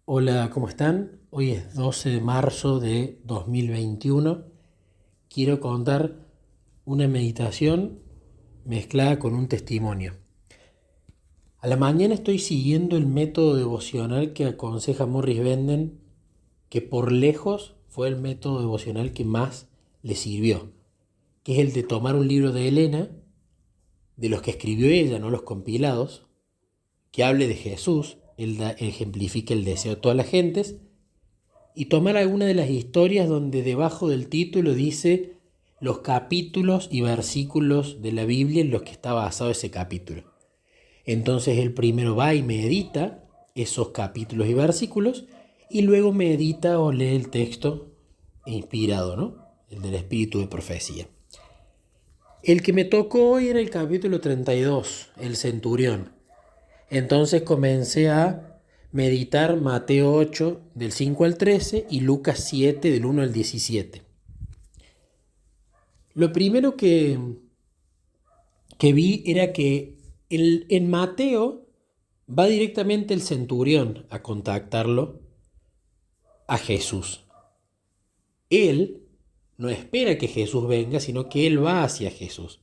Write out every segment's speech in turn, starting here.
Hola, ¿cómo están? Hoy es 12 de marzo de 2021. Quiero contar una meditación mezclada con un testimonio. A la mañana estoy siguiendo el método devocional que aconseja Morris Benden, que por lejos fue el método devocional que más le sirvió, que es el de tomar un libro de Elena, de los que escribió ella, no los compilados, que hable de Jesús, él ejemplifica el deseo de todas las gentes, y tomar alguna de las historias donde debajo del título dice los capítulos y versículos de la Biblia en los que está basado ese capítulo. Entonces él primero va y medita esos capítulos y versículos y luego medita o lee el texto inspirado, ¿no? El del espíritu de profecía. El que me tocó hoy era el capítulo 32, el centurión. Entonces comencé a meditar Mateo 8 del 5 al 13 y Lucas 7 del 1 al 17. Lo primero que vi era que en Mateo va directamente el centurión a contactarlo a Jesús. Él no espera que Jesús venga, sino que él va hacia Jesús.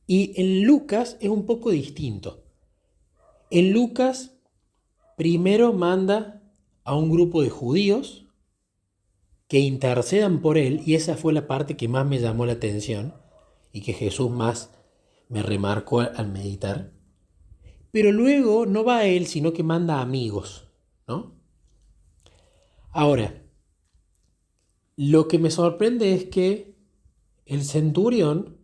Y en Lucas es un poco distinto. En Lucas primero manda a un grupo de judíos que intercedan por él, y esa fue la parte que más me llamó la atención y que Jesús más me remarcó al meditar. Pero luego no va a él, sino que manda amigos, ¿no? Ahora, lo que me sorprende es que el centurión,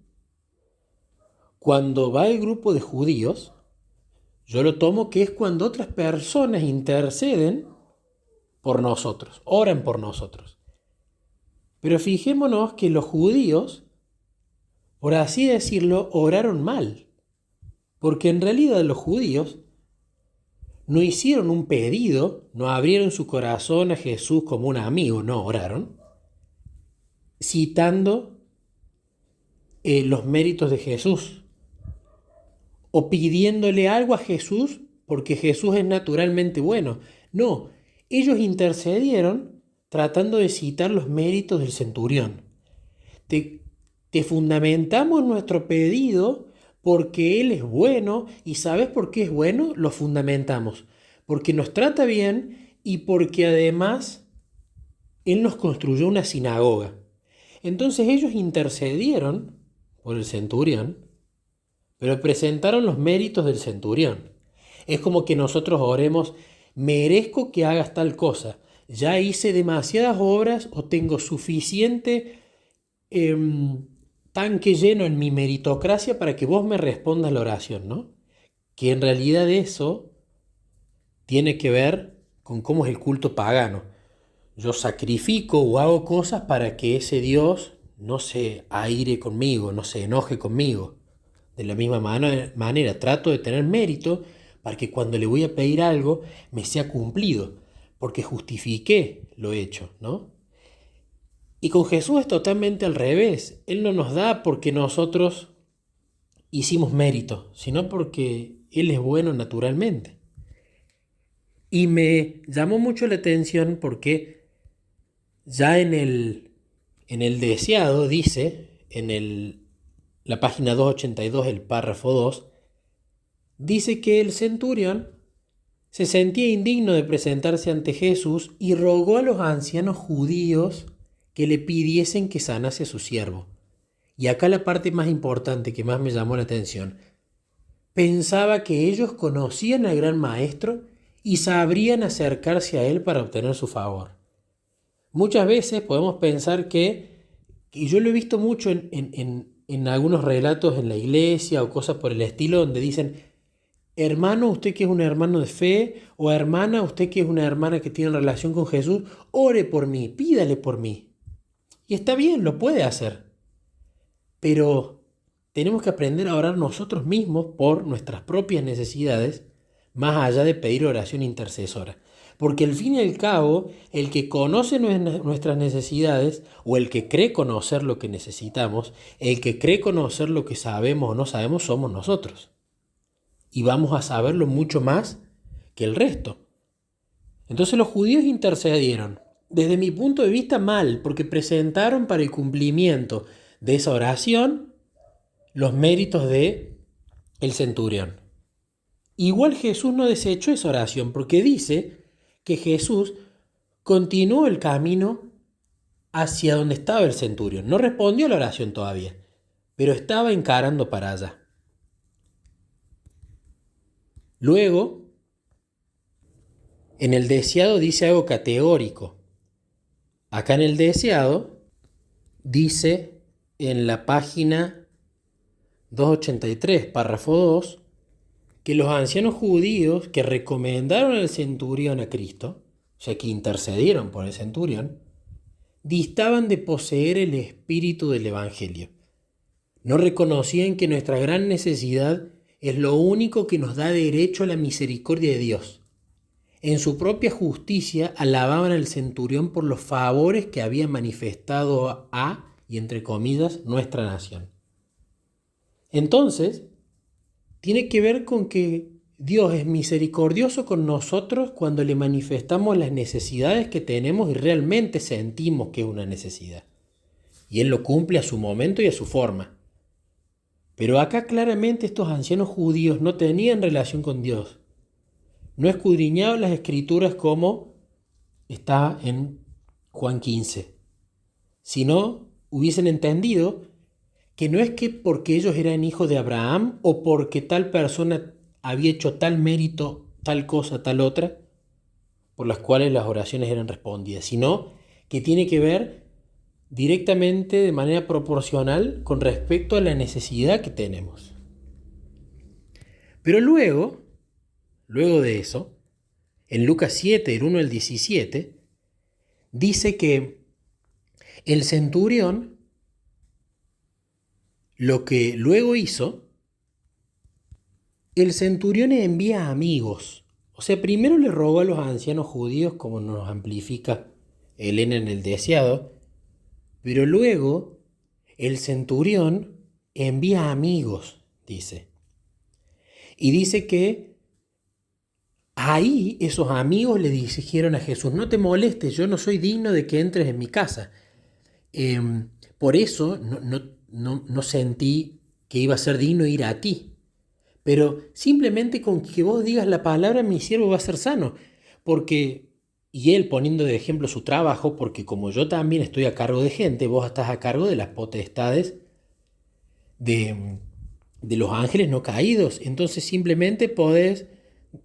cuando va el grupo de judíos, yo lo tomo que es cuando otras personas interceden por nosotros, oran por nosotros. Pero fijémonos que los judíos, por así decirlo, oraron mal, porque en realidad los judíos no hicieron un pedido, no abrieron su corazón a Jesús como un amigo, no oraron, citando los méritos de Jesús o pidiéndole algo a Jesús porque Jesús es naturalmente bueno. No, ellos intercedieron tratando de citar los méritos del centurión. Te fundamentamos nuestro pedido porque Él es bueno, y ¿sabes por qué es bueno? Lo fundamentamos porque nos trata bien y porque además Él nos construyó una sinagoga. Entonces ellos intercedieron por el centurión, pero presentaron los méritos del centurión. Es como que nosotros oremos: merezco que hagas tal cosa, ya hice demasiadas obras o tengo suficiente tanque lleno en mi meritocracia para que vos me respondas la oración, ¿no? Que en realidad eso tiene que ver con cómo es el culto pagano. Yo sacrifico o hago cosas para que ese Dios no se aire conmigo, no se enoje conmigo. De la misma manera, trato de tener mérito para que cuando le voy a pedir algo me sea cumplido, porque justifiqué lo hecho, ¿no? Y con Jesús es totalmente al revés. Él no nos da porque nosotros hicimos mérito, sino porque Él es bueno naturalmente. Y me llamó mucho la atención porque ya en el deseado dice, la página 282, el párrafo 2, dice que el centurión se sentía indigno de presentarse ante Jesús y rogó a los ancianos judíos que le pidiesen que sanase a su siervo. Y acá la parte más importante que más me llamó la atención. Pensaba que ellos conocían al gran maestro y sabrían acercarse a él para obtener su favor. Muchas veces podemos pensar y yo lo he visto mucho en algunos relatos en la iglesia o cosas por el estilo, donde dicen: hermano, usted que es un hermano de fe, o hermana, usted que es una hermana que tiene relación con Jesús, ore por mí, pídale por mí. Y está bien, lo puede hacer. Pero tenemos que aprender a orar nosotros mismos por nuestras propias necesidades, más allá de pedir oración intercesora. Porque al fin y al cabo, el que conoce nuestras necesidades, o el que cree conocer lo que necesitamos, el que cree conocer lo que sabemos o no sabemos, somos nosotros. Y vamos a saberlo mucho más que el resto. Entonces los judíos intercedieron. Desde mi punto de vista, mal, porque presentaron para el cumplimiento de esa oración los méritos de el centurión. Igual Jesús no desechó esa oración, porque dice que Jesús continuó el camino hacia donde estaba el centurión. No respondió a la oración todavía, pero estaba encarando para allá. Luego, en el deseado dice algo categórico. Acá en el deseado dice en la página 283, párrafo 2, que los ancianos judíos que recomendaron al centurión a Cristo, o sea, que intercedieron por el centurión, distaban de poseer el espíritu del Evangelio. No reconocían que nuestra gran necesidad es lo único que nos da derecho a la misericordia de Dios. En su propia justicia alababan al centurión por los favores que había manifestado a, y entre comillas, nuestra nación. Entonces, tiene que ver con que Dios es misericordioso con nosotros cuando le manifestamos las necesidades que tenemos y realmente sentimos que es una necesidad. Y Él lo cumple a su momento y a su forma. Pero acá claramente estos ancianos judíos no tenían relación con Dios. No escudriñaban las escrituras como está en Juan 15, sino hubiesen entendido que no es que porque ellos eran hijos de Abraham o porque tal persona había hecho tal mérito, tal cosa, tal otra, por las cuales las oraciones eran respondidas, sino que tiene que ver directamente de manera proporcional con respecto a la necesidad que tenemos. Pero luego de eso, en Lucas 7, del 1 al 17, dice que el centurión lo que luego hizo, el centurión envía amigos. O sea, primero le rogó a los ancianos judíos, como nos amplifica Elena en el deseado, pero luego el centurión envía amigos, dice. Y dice que ahí esos amigos le dijeron a Jesús: no te molestes, yo no soy digno de que entres en mi casa. Por eso no sentí que iba a ser digno ir a ti. Pero simplemente con que vos digas la palabra, mi siervo va a ser sano. Y él poniendo de ejemplo su trabajo, porque como yo también estoy a cargo de gente, vos estás a cargo de las potestades de los ángeles no caídos. Entonces simplemente podés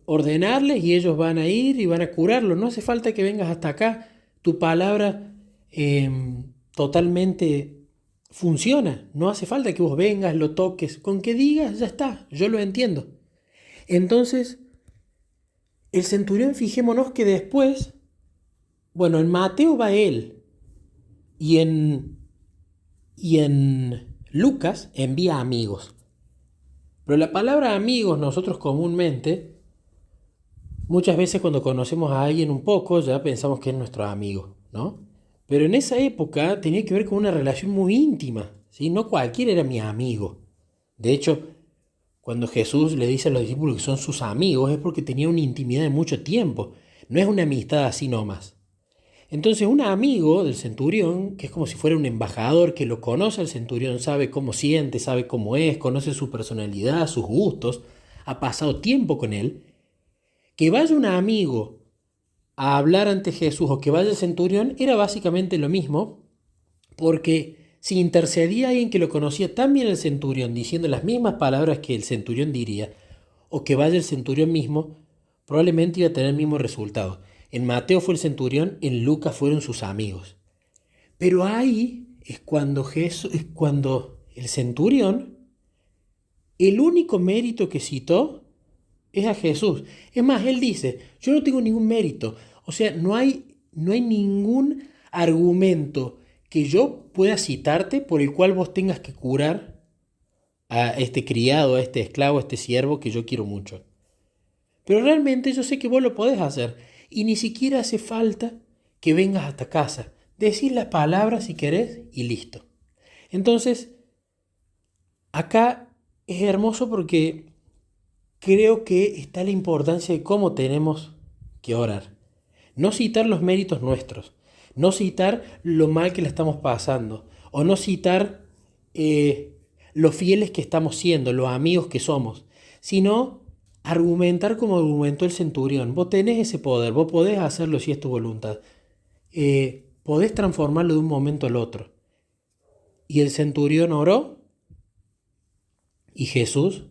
ordenarles y ellos van a ir y van a curarlo. No hace falta que vengas hasta acá. Tu palabra totalmente funciona. No hace falta que vos vengas, lo toques. Con que digas, ya está. Yo lo entiendo. Entonces, el centurión, fijémonos que después, bueno, en Mateo va él y en Lucas envía amigos. Pero la palabra amigos nosotros comúnmente, muchas veces cuando conocemos a alguien un poco, ya pensamos que es nuestro amigo, ¿no? Pero en esa época tenía que ver con una relación muy íntima, ¿sí? No cualquiera era mi amigo. De hecho, cuando Jesús le dice a los discípulos que son sus amigos, es porque tenía una intimidad de mucho tiempo. No es una amistad así nomás. Entonces, un amigo del centurión, que es como si fuera un embajador que lo conoce al centurión, sabe cómo siente, sabe cómo es, conoce su personalidad, sus gustos, ha pasado tiempo con él, que vaya un amigo a hablar ante Jesús o que vaya el centurión era básicamente lo mismo, porque si intercedía alguien que lo conocía tan bien el centurión diciendo las mismas palabras que el centurión diría, o que vaya el centurión mismo, probablemente iba a tener el mismo resultado. En Mateo fue el centurión, en Lucas fueron sus amigos. Pero ahí es cuando el centurión, el único mérito que citó es a Jesús. Es más, él dice: yo no tengo ningún mérito. O sea, no hay ningún argumento que yo pueda citarte por el cual vos tengas que curar a este criado, a este esclavo, a este siervo que yo quiero mucho. Pero realmente yo sé que vos lo podés hacer y ni siquiera hace falta que vengas hasta casa. Decís las palabras si querés y listo. Entonces, acá es hermoso porque creo que está la importancia de cómo tenemos que orar. No citar los méritos nuestros, no citar lo mal que la estamos pasando, o no citar lo fieles que estamos siendo, los amigos que somos, sino argumentar como argumentó el centurión. Vos tenés ese poder, vos podés hacerlo si es tu voluntad. Podés transformarlo de un momento al otro. Y el centurión oró y Jesús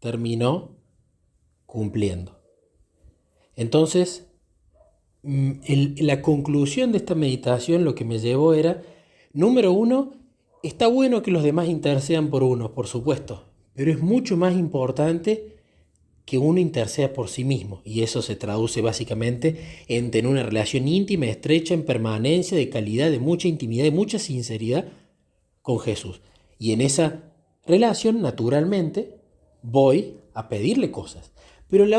terminó cumpliendo. Entonces, la conclusión de esta meditación lo que me llevó era, número uno, está bueno que los demás intercedan por uno, por supuesto, pero es mucho más importante que uno interceda por sí mismo, y eso se traduce básicamente en tener una relación íntima, estrecha, en permanencia, de calidad, de mucha intimidad, de mucha sinceridad con Jesús. Y en esa relación, naturalmente, voy a pedirle cosas. Pero la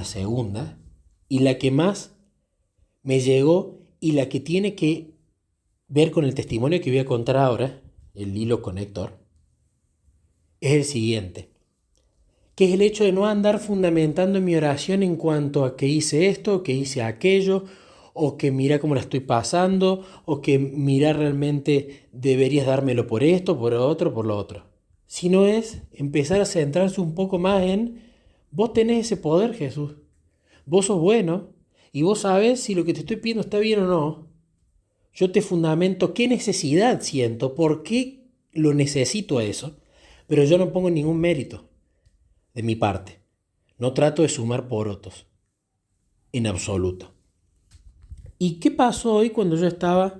segunda, y la que más me llegó, y la que tiene que ver con el testimonio que voy a contar ahora, el hilo conector, es el siguiente, que es el hecho de no andar fundamentando mi oración en cuanto a que hice esto, o que hice aquello, o que mira cómo la estoy pasando, o que mira realmente deberías dármelo por esto, por otro, por lo otro. Sino es empezar a centrarse un poco más en, vos tenés ese poder, Jesús. Vos sos bueno, y vos sabés si lo que te estoy pidiendo está bien o no. Yo te fundamento qué necesidad siento, por qué lo necesito a eso, pero yo no pongo ningún mérito de mi parte. No trato de sumar porotos, en absoluto. ¿Y qué pasó hoy cuando yo estaba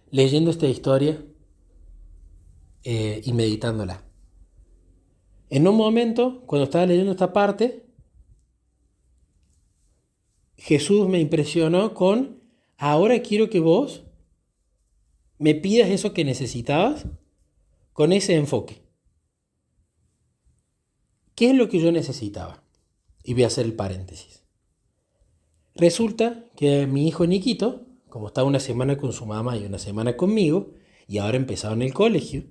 leyendo esta historia y meditándola? En un momento, cuando estaba leyendo esta parte, Jesús me impresionó con, ahora quiero que vos me pidas eso que necesitabas con ese enfoque. ¿Qué es lo que yo necesitaba? Y voy a hacer el paréntesis. Resulta que mi hijo Niquito, como estaba una semana con su mamá y una semana conmigo, y ahora empezaba en el colegio,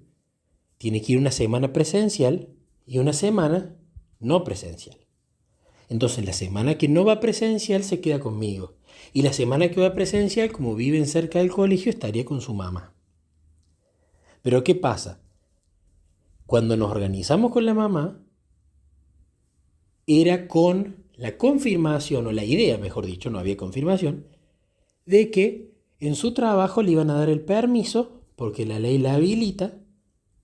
tiene que ir una semana presencial y una semana no presencial. Entonces la semana que no va presencial se queda conmigo. Y la semana que va presencial, como viven cerca del colegio, estaría con su mamá. Pero ¿qué pasa? Cuando nos organizamos con la mamá, era con la confirmación, o la idea, mejor dicho, no había confirmación, de que en su trabajo le iban a dar el permiso, porque la ley la habilita,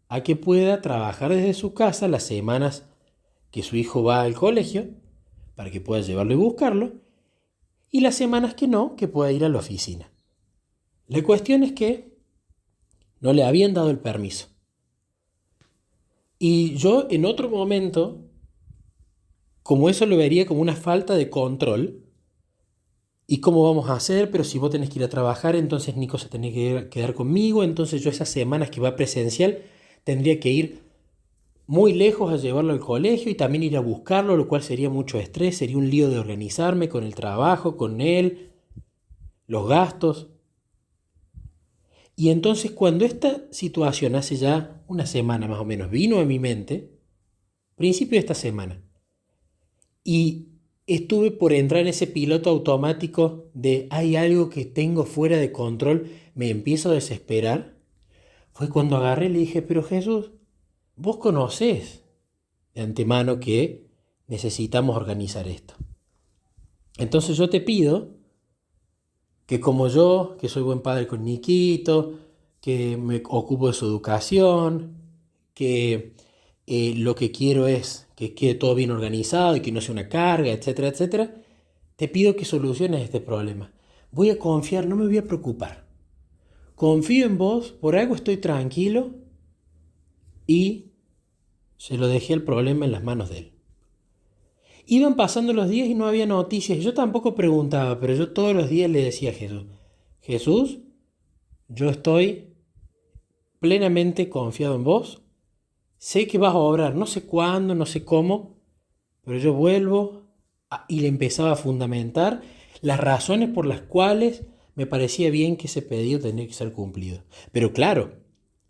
a que pueda trabajar desde su casa las semanas que su hijo va al colegio, para que pueda llevarlo y buscarlo, y las semanas que no, que pueda ir a la oficina. La cuestión es que no le habían dado el permiso. Y yo en otro momento, como eso lo vería como una falta de control, ¿y cómo vamos a hacer? Pero si vos tenés que ir a trabajar, entonces Nico se tiene que quedar conmigo, entonces yo esas semanas que va presencial tendría que ir muy lejos a llevarlo al colegio y también ir a buscarlo, lo cual sería mucho estrés, sería un lío de organizarme con el trabajo, con él, los gastos. Y entonces cuando esta situación hace ya una semana más o menos vino a mi mente, principio de esta semana, y estuve por entrar en ese piloto automático de hay algo que tengo fuera de control, me empiezo a desesperar, fue cuando agarré y le dije, pero Jesús, vos conocés de antemano que necesitamos organizar esto. Entonces yo te pido que como yo, que soy buen padre con Niquito, que me ocupo de su educación, que lo que quiero es que quede todo bien organizado y que no sea una carga, etcétera, etcétera, te pido que soluciones este problema. Voy a confiar, no me voy a preocupar. Confío en vos, por algo estoy tranquilo y se lo dejé el problema en las manos de él. Iban pasando los días y no había noticias. Yo tampoco preguntaba, pero yo todos los días le decía a Jesús, Jesús, yo estoy plenamente confiado en vos. Sé que vas a obrar, no sé cuándo, no sé cómo, pero yo vuelvo y le empezaba a fundamentar las razones por las cuales me parecía bien que ese pedido tenía que ser cumplido. Pero claro,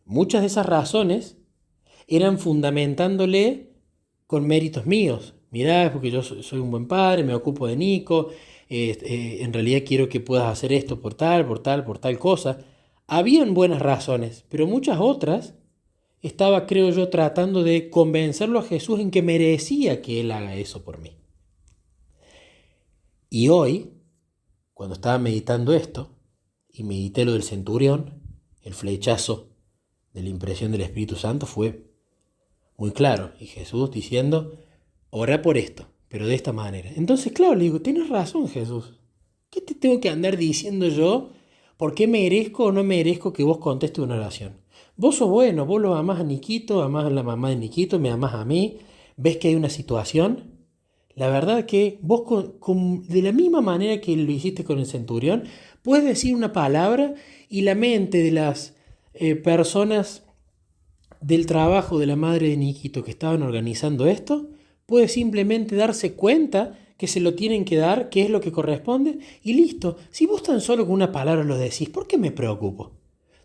muchas de esas razones eran fundamentándole con méritos míos. Mirá, es porque yo soy un buen padre, me ocupo de Nico, en realidad quiero que puedas hacer esto por tal cosa. Habían buenas razones, pero muchas otras estaba, creo yo, tratando de convencerlo a Jesús en que merecía que Él haga eso por mí. Y hoy, cuando estaba meditando esto, y medité lo del centurión, el flechazo de la impresión del Espíritu Santo fue muy claro. Y Jesús diciendo, ora por esto, pero de esta manera. Entonces, claro, le digo, tienes razón, Jesús. ¿Qué te tengo que andar diciendo yo? ¿Por qué merezco o no merezco que vos contestes una oración? Vos sos bueno, vos lo amás a Niquito, amás a la mamá de Niquito, me amás a mí, ves que hay una situación. La verdad que vos, de la misma manera que lo hiciste con el centurión, puedes decir una palabra y la mente de las personas del trabajo de la madre de Niquito que estaban organizando esto, puede simplemente darse cuenta que se lo tienen que dar, que es lo que corresponde, y listo. Si vos tan solo con una palabra lo decís, ¿por qué me preocupo?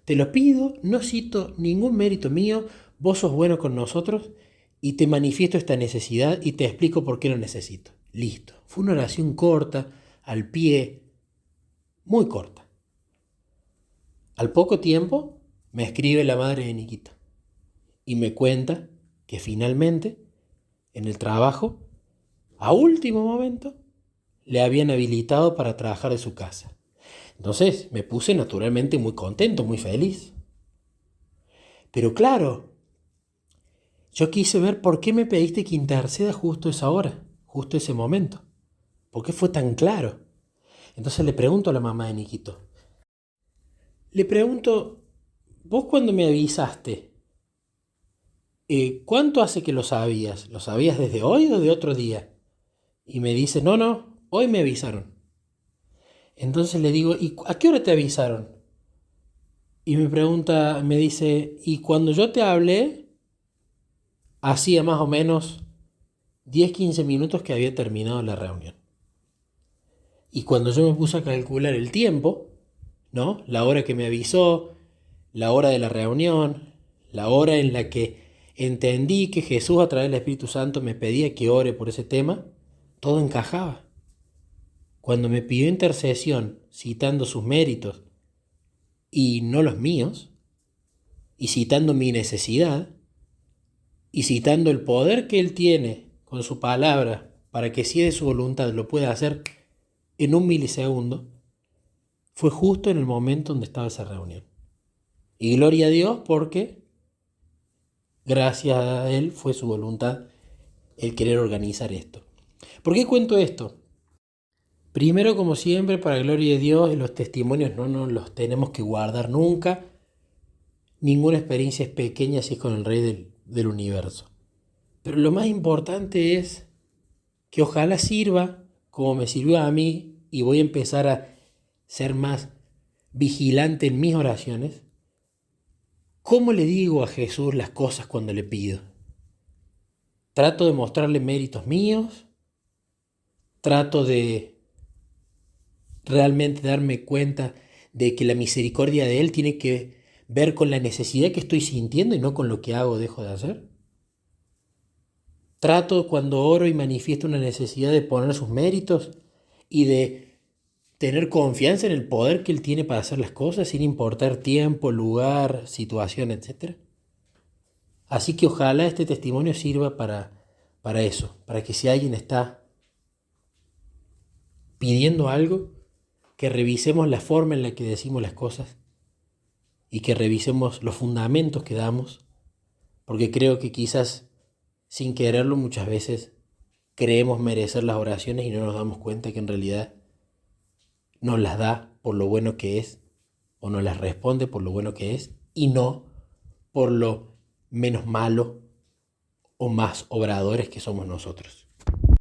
Te lo pido, no cito ningún mérito mío, vos sos bueno con nosotros y te manifiesto esta necesidad y te explico por qué lo necesito. Listo. Fue una oración corta, al pie, muy corta. Al poco tiempo me escribe la madre de Niquito y me cuenta que finalmente en el trabajo, a último momento, le habían habilitado para trabajar de su casa. Entonces me puse naturalmente muy contento, muy feliz. Pero claro, yo quise ver por qué me pediste que interceda justo esa hora, justo ese momento. ¿Por qué fue tan claro? Entonces le pregunto a la mamá de Niquito. Le pregunto, vos cuando me avisaste, ¿cuánto hace que lo sabías? ¿Lo sabías desde hoy o de otro día? Y me dice, no, hoy me avisaron. Entonces le digo, ¿y a qué hora te avisaron? Y me pregunta, me dice, y cuando yo te hablé, hacía más o menos 10-15 minutos que había terminado la reunión. Y cuando yo me puse a calcular el tiempo, ¿no? La hora que me avisó, la hora de la reunión, la hora en la que entendí que Jesús a través del Espíritu Santo me pedía que ore por ese tema, todo encajaba. Cuando me pidió intercesión citando sus méritos y no los míos, y citando mi necesidad, y citando el poder que Él tiene con su palabra para que si es de su voluntad lo pueda hacer en un milisegundo, fue justo en el momento donde estaba esa reunión. Y gloria a Dios porque gracias a Él fue su voluntad el querer organizar esto. ¿Por qué cuento esto? Primero, como siempre, para gloria de Dios, los testimonios no nos los tenemos que guardar nunca. Ninguna experiencia es pequeña si es con el Rey del universo. Pero lo más importante es que ojalá sirva como me sirvió a mí y voy a empezar a ser más vigilante en mis oraciones. ¿Cómo le digo a Jesús las cosas cuando le pido? Trato de mostrarle méritos míos, trato de realmente darme cuenta de que la misericordia de Él tiene que ver con la necesidad que estoy sintiendo y no con lo que hago o dejo de hacer. Trato cuando oro y manifiesto una necesidad de poner sus méritos y de tener confianza en el poder que Él tiene para hacer las cosas sin importar tiempo, lugar, situación, etc. Así que ojalá este testimonio sirva para eso, para que si alguien está pidiendo algo, que revisemos la forma en la que decimos las cosas y que revisemos los fundamentos que damos, porque creo que quizás sin quererlo muchas veces creemos merecer las oraciones y no nos damos cuenta que en realidad nos las da por lo bueno que es o nos las responde por lo bueno que es y no por lo menos malo o más obradores que somos nosotros.